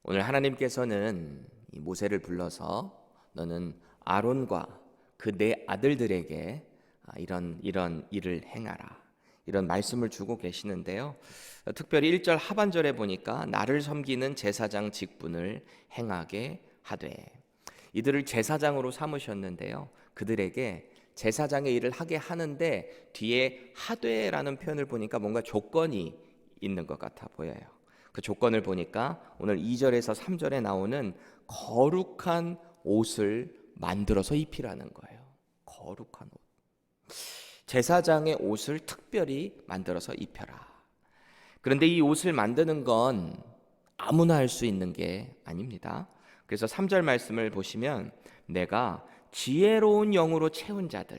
오늘 하나님께서는 이 모세를 불러서 너는 아론과 그 네 아들들에게 이런 일을 행하라, 이런 말씀을 주고 계시는데요. 특별히 1절 하반절에 보니까 나를 섬기는 제사장 직분을 행하게 하되, 이들을 제사장으로 삼으셨는데요. 그들에게 제사장의 일을 하게 하는데 뒤에 하되라는 표현을 보니까 뭔가 조건이 있는 것 같아 보여요. 그 조건을 보니까 오늘 2절에서 3절에 나오는 거룩한 옷을 만들어서 입히라는 거예요. 거룩한 옷. 제사장의 옷을 특별히 만들어서 입혀라. 그런데 이 옷을 만드는 건 아무나 할 수 있는 게 아닙니다. 그래서 3절 말씀을 보시면 내가 지혜로운 영으로 채운 자들,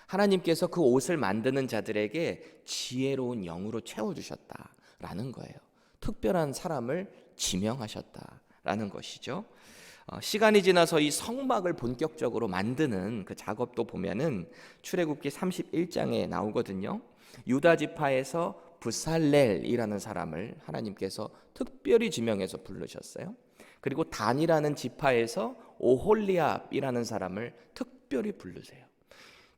하나님께서 그 옷을 만드는 자들에게 지혜로운 영으로 채워주셨다라는 거예요. 특별한 사람을 지명하셨다라는 것이죠. 시간이 지나서 이 성막을 본격적으로 만드는 그 작업도 보면은 출애굽기 31장에 나오거든요. 유다 지파에서 부살렐이라는 사람을 하나님께서 특별히 지명해서 부르셨어요. 그리고 단이라는 지파에서 오홀리압이라는 사람을 특별히 부르세요.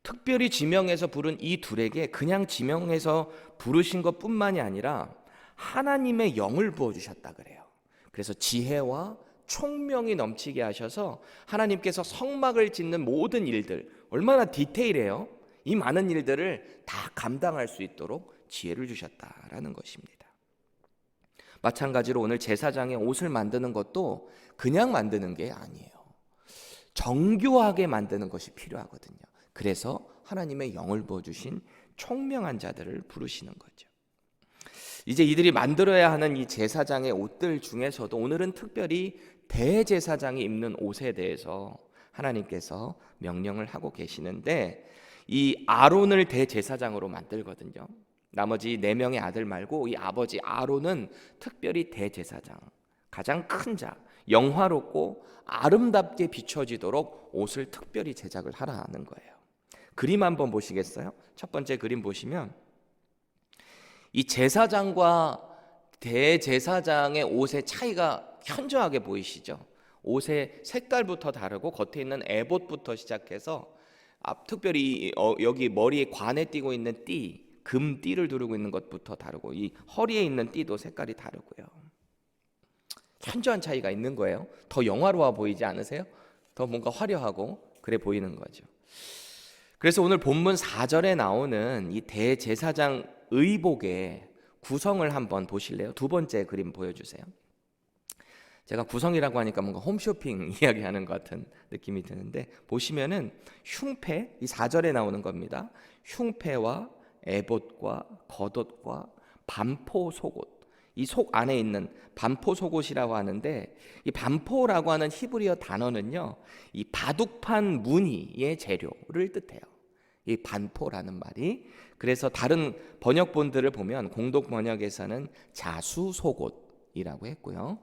특별히 지명해서 부른 이 둘에게 그냥 지명해서 부르신 것뿐만이 아니라 하나님의 영을 부어주셨다 그래요. 그래서 지혜와 총명이 넘치게 하셔서 하나님께서 성막을 짓는 모든 일들, 얼마나 디테일해요. 이 많은 일들을 다 감당할 수 있도록 지혜를 주셨다라는 것입니다. 마찬가지로 오늘 제사장의 옷을 만드는 것도 그냥 만드는 게 아니에요. 정교하게 만드는 것이 필요하거든요. 그래서 하나님의 영을 부어주신 총명한 자들을 부르시는 거죠. 이제 이들이 만들어야 하는 이 제사장의 옷들 중에서도 오늘은 특별히 대제사장이 입는 옷에 대해서 하나님께서 명령을 하고 계시는데, 이 아론을 대제사장으로 만들거든요. 나머지 4명의 아들 말고 이 아버지 아론은 특별히 대제사장, 가장 큰 자, 영화롭고 아름답게 비춰지도록 옷을 특별히 제작을 하라는 거예요. 그림 한번 보시겠어요? 첫 번째 그림 보시면 이 제사장과 대제사장의 옷의 차이가 현저하게 보이시죠? 옷의 색깔부터 다르고 겉에 있는 에봇부터 시작해서 특별히 여기 머리에 관에 띄고 있는 띠, 금띠를 두르고 있는 것부터 다르고 이 허리에 있는 띠도 색깔이 다르고요. 현저한 차이가 있는 거예요. 더 영화로워 보이지 않으세요? 더 뭔가 화려하고 그래 보이는 거죠. 그래서 오늘 본문 4절에 나오는 이 대제사장 의복의 구성을 한번 보실래요? 두 번째 그림 보여주세요. 제가 구성이라고 하니까 뭔가 홈쇼핑 이야기하는 것 같은 느낌이 드는데, 보시면은 흉패, 이 4절에 나오는 겁니다. 흉패와 에봇과 겉옷과 반포 속옷, 이 속 안에 있는 반포 속옷이라고 하는데, 이 반포라고 하는 히브리어 단어는요, 이 바둑판 무늬의 재료를 뜻해요. 이 반포라는 말이. 그래서 다른 번역본들을 보면 공독 번역에서는 자수 속옷이라고 했고요.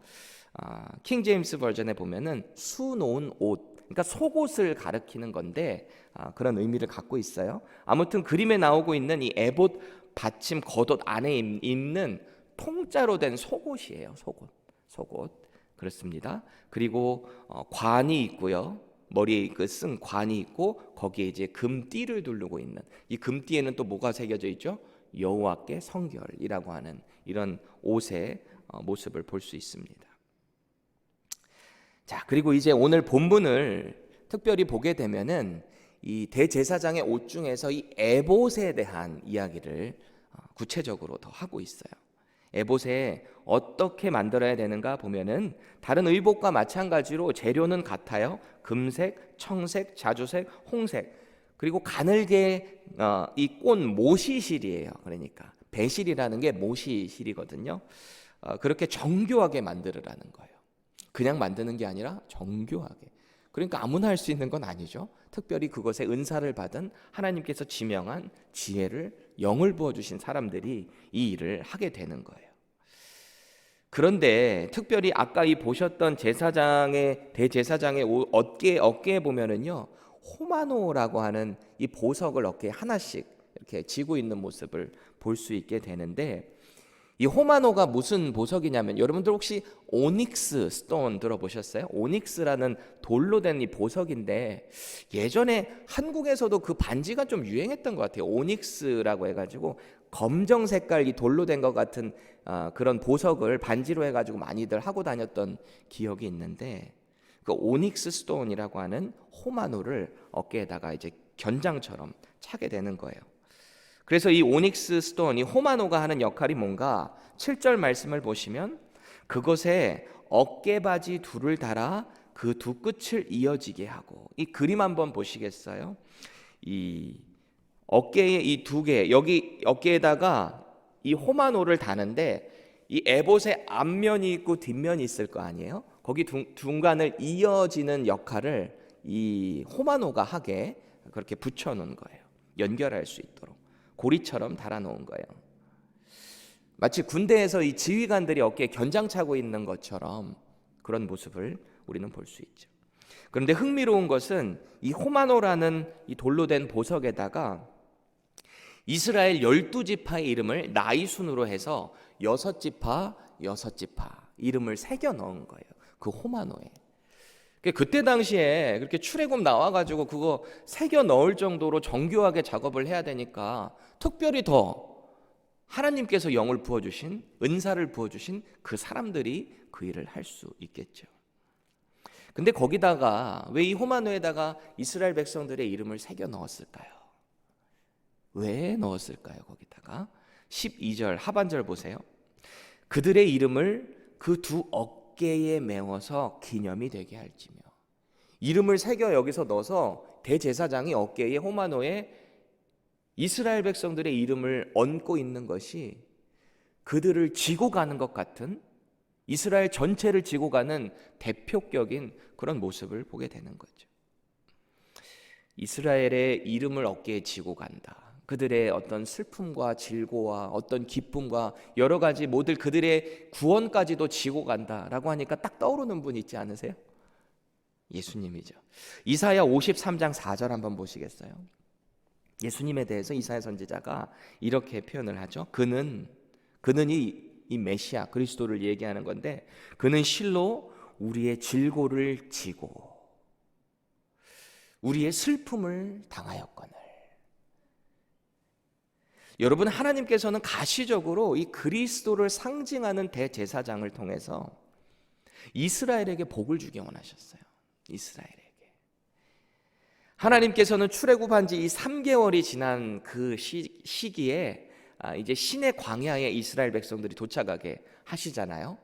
킹 제임스 버전에 보면은 수놓은 옷, 그러니까 속옷을 가리키는 건데 그런 의미를 갖고 있어요. 아무튼 그림에 나오고 있는 이 에봇 받침 겉옷 안에 입는 통짜로 된 속옷이에요. 속옷 그렇습니다. 그리고 관이 있고요. 머리에 쓴 관이 있고 거기에 이제 금띠를 두르고 있는, 이 금띠에는 또 뭐가 새겨져 있죠? 여호와께 성결이라고 하는 이런 옷의 모습을 볼 수 있습니다. 자, 그리고 이제 오늘 본문을 특별히 보게 되면은 이 대제사장의 옷 중에서 이 에봇에 대한 이야기를 구체적으로 더 하고 있어요. 에봇에 어떻게 만들어야 되는가 보면은 다른 의복과 마찬가지로 재료는 같아요. 금색, 청색, 자주색, 홍색, 그리고 가늘게 이 꼰 모시실이에요. 그러니까 배실이라는 게 모시실이거든요. 그렇게 정교하게 만들으라는 거예요. 그냥 만드는 게 아니라 정교하게. 그러니까 아무나 할 수 있는 건 아니죠. 특별히 그것에 은사를 받은 하나님께서 지명한 지혜를, 영을 부어주신 사람들이 이 일을 하게 되는 거예요. 그런데 특별히 아까 이 보셨던 대제사장의 어깨에 보면은요, 호마노라고 하는 이 보석을 어깨에 하나씩 이렇게 쥐고 있는 모습을 볼 수 있게 되는데, 이 호마노가 무슨 보석이냐면, 여러분들 혹시 오닉스 스톤 들어보셨어요? 오닉스라는 돌로 된 이 보석인데, 예전에 한국에서도 그 반지가 좀 유행했던 것 같아요. 오닉스라고 해가지고 검정 색깔 이 돌로 된 것 같은 그런 보석을 반지로 해가지고 많이들 하고 다녔던 기억이 있는데, 그 오닉스 스톤이라고 하는 호마노를 어깨에다가 이제 견장처럼 차게 되는 거예요. 그래서 이 오닉스 스톤, 이 호마노가 하는 역할이 뭔가, 7절 말씀을 보시면 그것에 어깨바지 둘을 달아 그 두 끝을 이어지게 하고, 이 그림 한번 보시겠어요? 이 어깨에 이 두 개, 여기 어깨에다가 이 호마노를 다는데, 이 에봇의 앞면이 있고 뒷면이 있을 거 아니에요? 거기 중간을 이어지는 역할을 이 호마노가 하게 그렇게 붙여 놓은 거예요. 연결할 수 있도록 고리처럼 달아놓은 거예요. 마치 군대에서 이 지휘관들이 어깨에 견장 차고 있는 것처럼 그런 모습을 우리는 볼 수 있죠. 그런데 흥미로운 것은 이 호마노라는 이 돌로 된 보석에다가 이스라엘 12지파의 이름을 나이 순으로 해서 6지파 이름을 새겨 넣은 거예요. 그 호마노에. 그때 당시에 그렇게 출애굽 나와가지고 그거 새겨 넣을 정도로 정교하게 작업을 해야 되니까, 특별히 더 하나님께서 영을 부어주신, 은사를 부어주신 그 사람들이 그 일을 할 수 있겠죠. 근데 거기다가 왜 이 호마노에다가 이스라엘 백성들의 이름을 새겨 넣었을까요? 왜 넣었을까요? 거기다가 12절 하반절 보세요. 그들의 이름을 그 두 어깨에 메워서 기념이 되게 할지며. 이름을 새겨 여기서 넣어서 대제사장이 어깨에 호마노에 이스라엘 백성들의 이름을 얹고 있는 것이 그들을 지고 가는 것 같은, 이스라엘 전체를 지고 가는 대표격인 그런 모습을 보게 되는 거죠. 이스라엘의 이름을 어깨에 지고 간다. 그들의 어떤 슬픔과 질고와 어떤 기쁨과 여러 가지 모든 그들의 구원까지도 지고 간다라고 하니까 딱 떠오르는 분 있지 않으세요? 예수님이죠. 이사야 53장 4절 한번 보시겠어요? 예수님에 대해서 이사야 선지자가 이렇게 표현을 하죠. 그는 이 메시아 그리스도를 얘기하는 건데, 그는 실로 우리의 질고를 지고 우리의 슬픔을 당하였거늘. 여러분, 하나님께서는 가시적으로 이 그리스도를 상징하는 대제사장을 통해서 이스라엘에게 복을 주기 원하셨어요. 이스라엘에게. 하나님께서는 출애굽한 지 이 3개월이 지난 그 시기에 이제 신의 광야에 이스라엘 백성들이 도착하게 하시잖아요.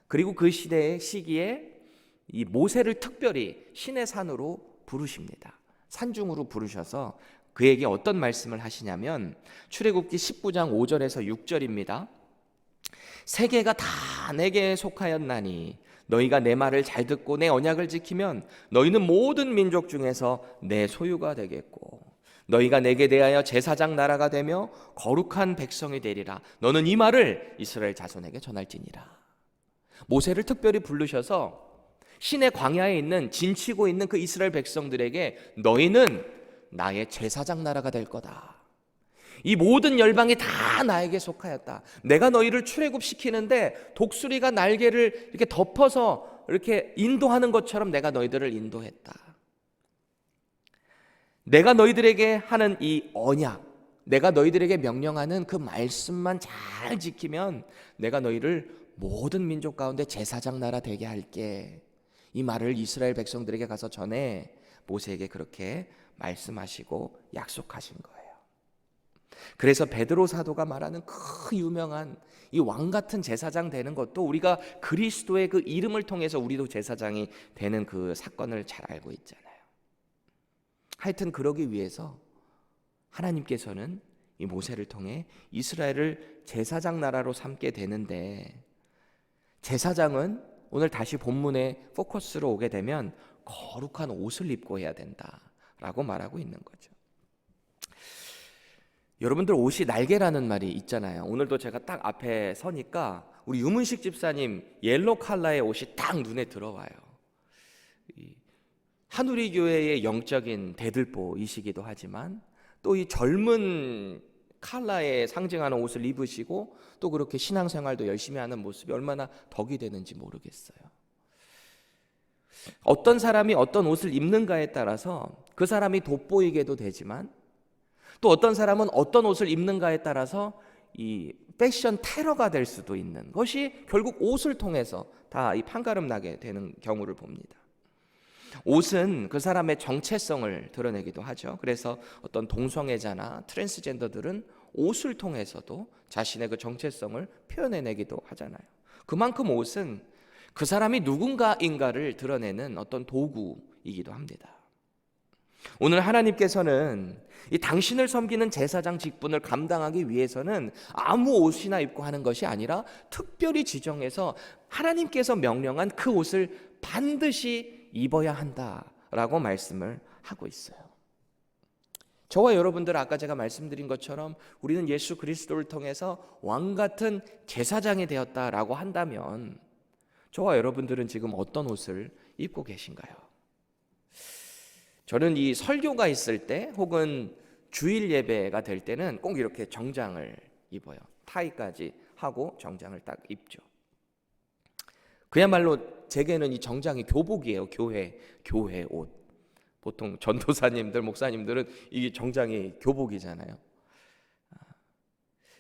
그리고 그 시기에 이 모세를 특별히 신의 산으로 부르십니다. 산중으로 부르셔서 그에게 어떤 말씀을 하시냐면, 출애굽기 19장 5절에서 6절입니다. 세계가 다 내게 속하였나니 너희가 내 말을 잘 듣고 내 언약을 지키면 너희는 모든 민족 중에서 내 소유가 되겠고, 너희가 내게 대하여 제사장 나라가 되며 거룩한 백성이 되리라. 너는 이 말을 이스라엘 자손에게 전할지니라. 모세를 특별히 부르셔서 신의 광야에 있는 진치고 있는 그 이스라엘 백성들에게 너희는 나의 제사장 나라가 될 거다. 이 모든 열방이 다 나에게 속하였다. 내가 너희를 출애굽시키는데 독수리가 날개를 이렇게 덮어서 이렇게 인도하는 것처럼 내가 너희들을 인도했다. 내가 너희들에게 하는 이 언약, 내가 너희들에게 명령하는 그 말씀만 잘 지키면 내가 너희를 모든 민족 가운데 제사장 나라 되게 할게. 이 말을 이스라엘 백성들에게 가서 전해 모세에게 그렇게 말씀하시고 약속하신 거예요. 그래서 베드로 사도가 말하는 그 유명한 이 왕 같은 제사장 되는 것도 우리가 그리스도의 그 이름을 통해서 우리도 제사장이 되는 그 사건을 잘 알고 있잖아요. 하여튼 그러기 위해서 하나님께서는 이 모세를 통해 이스라엘을 제사장 나라로 삼게 되는데, 제사장은 오늘 다시 본문의 포커스로 오게 되면 거룩한 옷을 입고 해야 된다라고 말하고 있는 거죠. 여러분들, 옷이 날개라는 말이 있잖아요. 오늘도 제가 딱 앞에 서니까 우리 유문식 집사님 옐로 컬러의 옷이 딱 눈에 들어와요. 한우리 교회의 영적인 대들보이시기도 하지만 또 이 젊은 칼라에 상징하는 옷을 입으시고 또 그렇게 신앙생활도 열심히 하는 모습이 얼마나 덕이 되는지 모르겠어요. 어떤 사람이 어떤 옷을 입는가에 따라서 그 사람이 돋보이게도 되지만 또 어떤 사람은 어떤 옷을 입는가에 따라서 이 패션 테러가 될 수도 있는 것이 결국 옷을 통해서 다 이 판가름 나게 되는 경우를 봅니다. 옷은 그 사람의 정체성을 드러내기도 하죠. 그래서 어떤 동성애자나 트랜스젠더들은 옷을 통해서도 자신의 그 정체성을 표현해내기도 하잖아요. 그만큼 옷은 그 사람이 누군가인가를 드러내는 어떤 도구이기도 합니다. 오늘 하나님께서는 이 당신을 섬기는 제사장 직분을 감당하기 위해서는 아무 옷이나 입고 하는 것이 아니라 특별히 지정해서 하나님께서 명령한 그 옷을 반드시 입어야 한다라고 말씀을 하고 있어요. 저와 여러분들 아까 제가 말씀드린 것처럼 우리는 예수 그리스도를 통해서 왕 같은 제사장이 되었다라고 한다면 저와 여러분들은 지금 어떤 옷을 입고 계신가요? 저는 이 설교가 있을 때 혹은 주일 예배가 될 때는 꼭 이렇게 정장을 입어요. 타이까지 하고 정장을 딱 입죠. 그야말로 제게는 이 정장이 교복이에요. 교회 옷. 보통 전도사님들, 목사님들은 이 정장이 교복이잖아요.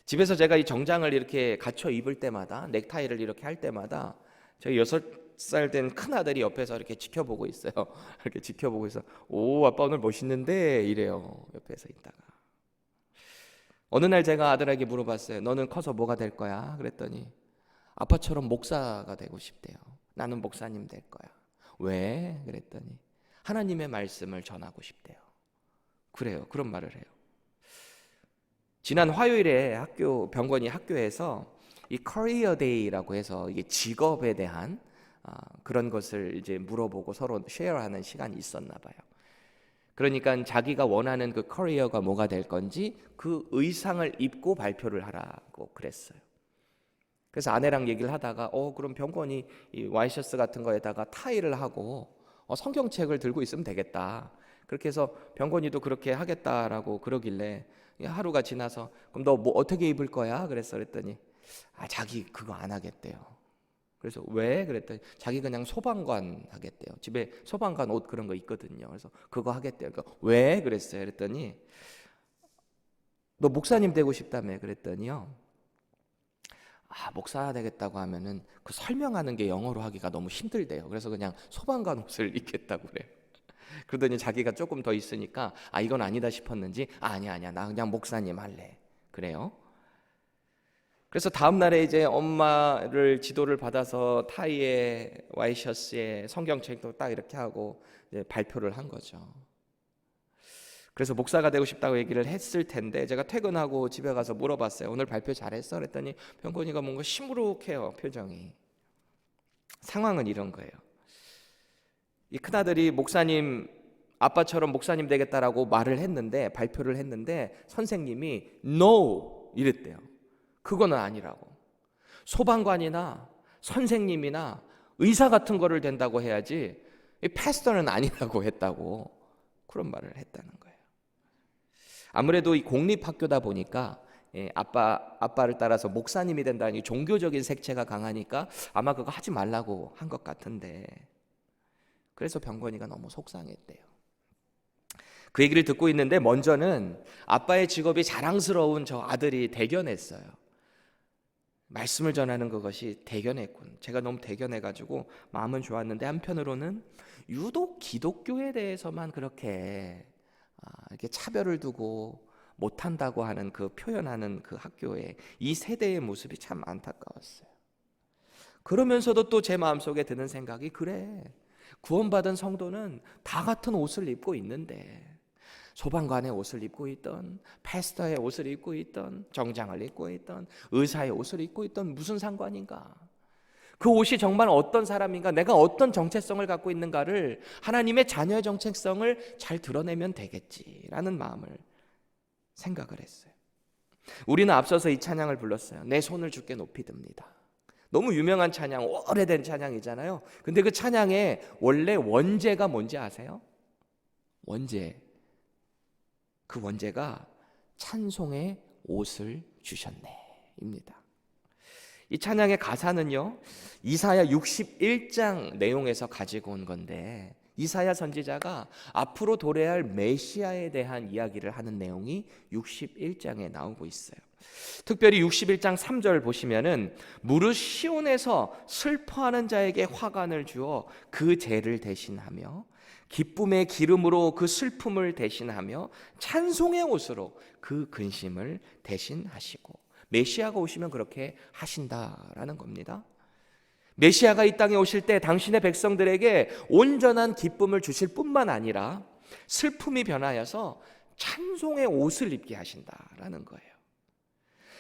집에서 제가 이 정장을 이렇게 갖춰 입을 때마다, 넥타이를 이렇게 할 때마다 저희 6살 된 큰아들이 옆에서 이렇게 지켜보고 있어요. 이렇게 지켜보고 있어. 오, 아빠 오늘 멋있는데 이래요. 옆에서 있다가 어느 날 제가 아들에게 물어봤어요. 너는 커서 뭐가 될 거야? 그랬더니 아빠처럼 목사가 되고 싶대요. 나는 목사님 될 거야. 왜? 그랬더니 하나님의 말씀을 전하고 싶대요. 그래요. 그런 말을 해요. 지난 화요일에 병건이 학교에서 이 커리어 데이라고 해서 이게 직업에 대한 그런 것을 이제 물어보고 서로 쉐어하는 시간이 있었나 봐요. 그러니까 자기가 원하는 그 커리어가 뭐가 될 건지 그 의상을 입고 발표를 하라고 그랬어요. 그래서 아내랑 얘기를 하다가 그럼 병건이 이 와이셔츠 같은 거에다가 타이를 하고 성경책을 들고 있으면 되겠다. 그렇게 해서 병건이도 그렇게 하겠다라고 그러길래 하루가 지나서 그럼 너 뭐 어떻게 입을 거야? 그랬더니 자기 그거 안 하겠대요. 그래서 왜? 그랬더니 자기 그냥 소방관 하겠대요. 집에 소방관 옷 그런 거 있거든요. 그래서 그거 하겠대요. 그러니까 왜? 그랬어요. 그랬더니 너 목사님 되고 싶다며. 그랬더니요. 목사 되겠다고 하면은 그 설명하는 게 영어로 하기가 너무 힘들대요. 그래서 그냥 소방관 옷을 입겠다고 그래요. 그러더니 자기가 조금 더 있으니까 이건 아니다 싶었는지 아니야 나 그냥 목사님 할래. 그래요. 그래서 다음 날에 이제 엄마를 지도를 받아서 타이에 와이셔츠에 성경책도 딱 이렇게 하고 이제 발표를 한 거죠. 그래서 목사가 되고 싶다고 얘기를 했을 텐데 제가 퇴근하고 집에 가서 물어봤어요. 오늘 발표 잘했어? 그랬더니 병건이가 뭔가 시무룩해요. 표정이. 상황은 이런 거예요. 이 큰아들이 목사님 아빠처럼 목사님 되겠다라고 말을 했는데 발표를 했는데 선생님이 No 이랬대요. 그거는 아니라고. 소방관이나 선생님이나 의사 같은 거를 된다고 해야지 이 패스터는 아니라고 했다고 그런 말을 했다는 거예요. 아무래도 이 공립학교다 보니까 아빠를 따라서 목사님이 된다는 이 종교적인 색채가 강하니까 아마 그거 하지 말라고 한 것 같은데 그래서 병건이가 너무 속상했대요. 그 얘기를 듣고 있는데 먼저는 아빠의 직업이 자랑스러운 저 아들이 대견했어요. 말씀을 전하는 그것이 대견했군. 제가 너무 대견해가지고 마음은 좋았는데 한편으로는 유독 기독교에 대해서만 그렇게 이렇게 차별을 두고 못한다고 하는 그 표현하는 그 학교에 이 세대의 모습이 참 안타까웠어요. 그러면서도 또 제 마음속에 드는 생각이 그래. 구원받은 성도는 다 같은 옷을 입고 있는데 소방관의 옷을 입고 있던 패스터의 옷을 입고 있던 정장을 입고 있던 의사의 옷을 입고 있던 무슨 상관인가? 그 옷이 정말 어떤 사람인가 내가 어떤 정체성을 갖고 있는가를 하나님의 자녀의 정체성을 잘 드러내면 되겠지라는 마음을 생각을 했어요. 우리는 앞서서 이 찬양을 불렀어요. 내 손을 주께 높이 듭니다. 너무 유명한 찬양, 오래된 찬양이잖아요. 근데 그 찬양의 원래 원제가 뭔지 아세요? 원제. 그 원제가 찬송의 옷을 주셨네입니다. 이 찬양의 가사는요, 이사야 61장 내용에서 가지고 온 건데, 이사야 선지자가 앞으로 도래할 메시아에 대한 이야기를 하는 내용이 61장에 나오고 있어요. 특별히 61장 3절 보시면은 무릇 시온에서 슬퍼하는 자에게 화관을 주어 그 죄를 대신하며 기쁨의 기름으로 그 슬픔을 대신하며 찬송의 옷으로 그 근심을 대신하시고, 메시아가 오시면 그렇게 하신다라는 겁니다. 메시아가 이 땅에 오실 때 당신의 백성들에게 온전한 기쁨을 주실 뿐만 아니라 슬픔이 변하여서 찬송의 옷을 입게 하신다라는 거예요.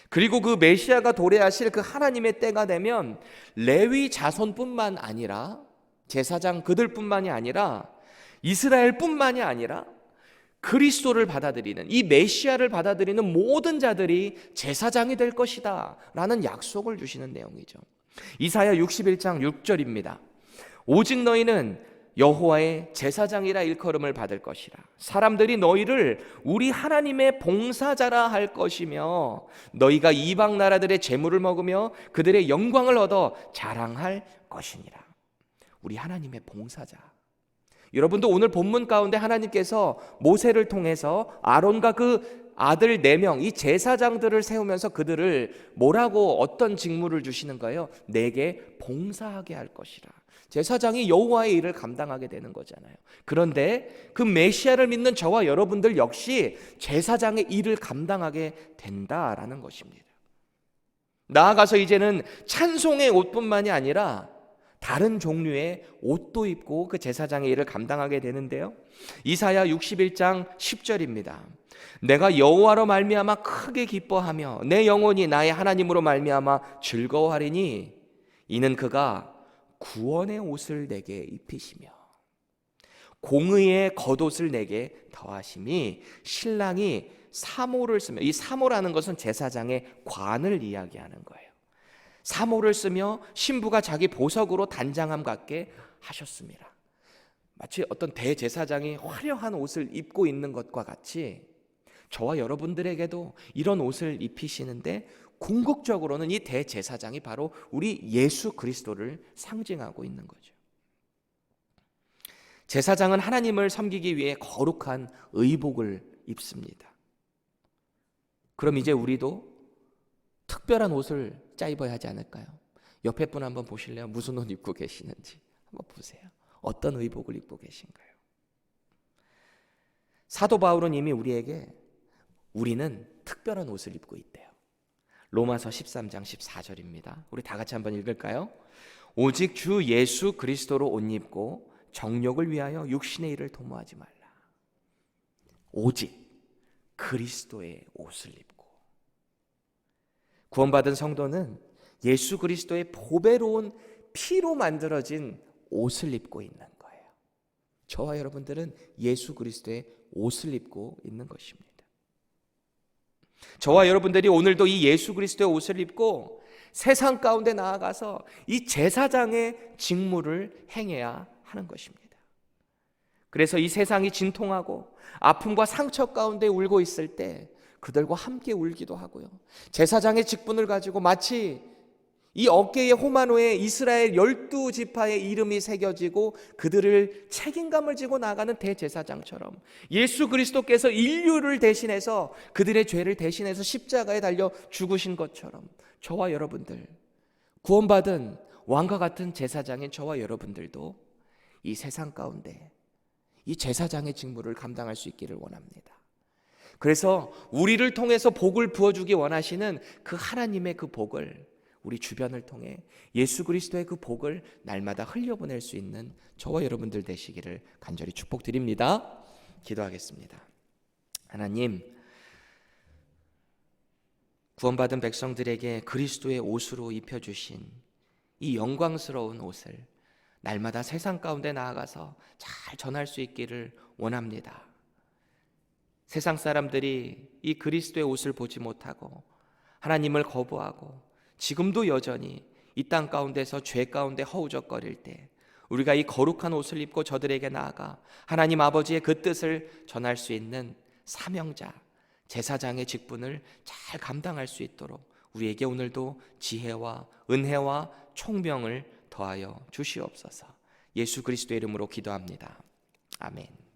그리고 그 메시아가 도래하실 그 하나님의 때가 되면 레위 자손뿐만 아니라, 제사장 그들뿐만이 아니라, 이스라엘뿐만이 아니라 그리스도를 받아들이는, 이 메시아를 받아들이는 모든 자들이 제사장이 될 것이다 라는 약속을 주시는 내용이죠. 이사야 61장 6절입니다. 오직 너희는 여호와의 제사장이라 일컬음을 받을 것이라. 사람들이 너희를 우리 하나님의 봉사자라 할 것이며 너희가 이방 나라들의 재물을 먹으며 그들의 영광을 얻어 자랑할 것이니라. 우리 하나님의 봉사자. 여러분도 오늘 본문 가운데 하나님께서 모세를 통해서 아론과 그 아들 4명, 이 제사장들을 세우면서 그들을 뭐라고, 어떤 직무를 주시는 거예요? 내게 봉사하게 할 것이라. 제사장이 여호와의 일을 감당하게 되는 거잖아요. 그런데 그 메시아를 믿는 저와 여러분들 역시 제사장의 일을 감당하게 된다라는 것입니다. 나아가서 이제는 찬송의 옷뿐만이 아니라 다른 종류의 옷도 입고 그 제사장의 일을 감당하게 되는데요, 이사야 61장 10절입니다. 내가 여호와로 말미암아 크게 기뻐하며 내 영혼이 나의 하나님으로 말미암아 즐거워하리니 이는 그가 구원의 옷을 내게 입히시며 공의의 겉옷을 내게 더하심이 신랑이 사모를 쓰며, 이 사모라는 것은 제사장의 관을 이야기하는 거예요. 사모를 쓰며 신부가 자기 보석으로 단장함 같게 하셨습니다. 마치 어떤 대제사장이 화려한 옷을 입고 있는 것과 같이 저와 여러분들에게도 이런 옷을 입히시는데, 궁극적으로는 이 대제사장이 바로 우리 예수 그리스도를 상징하고 있는 거죠. 제사장은 하나님을 섬기기 위해 거룩한 의복을 입습니다. 그럼 이제 우리도 특별한 옷을 짜입어야 하지 않을까요? 옆에 분 한번 보실래요? 무슨 옷 입고 계시는지 한번 보세요. 어떤 의복을 입고 계신가요? 사도 바울은 이미 우리에게 우리는 특별한 옷을 입고 있대요. 로마서 13장 14절입니다. 우리 다 같이 한번 읽을까요? 오직 주 예수 그리스도로 옷 입고 정욕을 위하여 육신의 일을 도모하지 말라. 오직 그리스도의 옷을 입고. 구원받은 성도는 예수 그리스도의 보배로운 피로 만들어진 옷을 입고 있는 거예요. 저와 여러분들은 예수 그리스도의 옷을 입고 있는 것입니다. 저와 여러분들이 오늘도 이 예수 그리스도의 옷을 입고 세상 가운데 나아가서 이 제사장의 직무를 행해야 하는 것입니다. 그래서 이 세상이 진통하고 아픔과 상처 가운데 울고 있을 때 그들과 함께 울기도 하고요, 제사장의 직분을 가지고 마치 이 어깨의 호마노에 이스라엘 12지파의 이름이 새겨지고 그들을 책임감을 지고 나가는 대제사장처럼 예수 그리스도께서 인류를 대신해서 그들의 죄를 대신해서 십자가에 달려 죽으신 것처럼 저와 여러분들, 구원받은 왕과 같은 제사장인 저와 여러분들도 이 세상 가운데 이 제사장의 직무를 감당할 수 있기를 원합니다. 그래서 우리를 통해서 복을 부어주기 원하시는 그 하나님의 그 복을 우리 주변을 통해 예수 그리스도의 그 복을 날마다 흘려보낼 수 있는 저와 여러분들 되시기를 간절히 축복드립니다. 기도하겠습니다. 하나님, 구원받은 백성들에게 그리스도의 옷으로 입혀주신 이 영광스러운 옷을 날마다 세상 가운데 나아가서 잘 전할 수 있기를 원합니다. 세상 사람들이 이 그리스도의 옷을 보지 못하고 하나님을 거부하고 지금도 여전히 이 땅 가운데서 죄 가운데 허우적거릴 때 우리가 이 거룩한 옷을 입고 저들에게 나아가 하나님 아버지의 그 뜻을 전할 수 있는 사명자, 제사장의 직분을 잘 감당할 수 있도록 우리에게 오늘도 지혜와 은혜와 총명을 더하여 주시옵소서. 예수 그리스도의 이름으로 기도합니다. 아멘.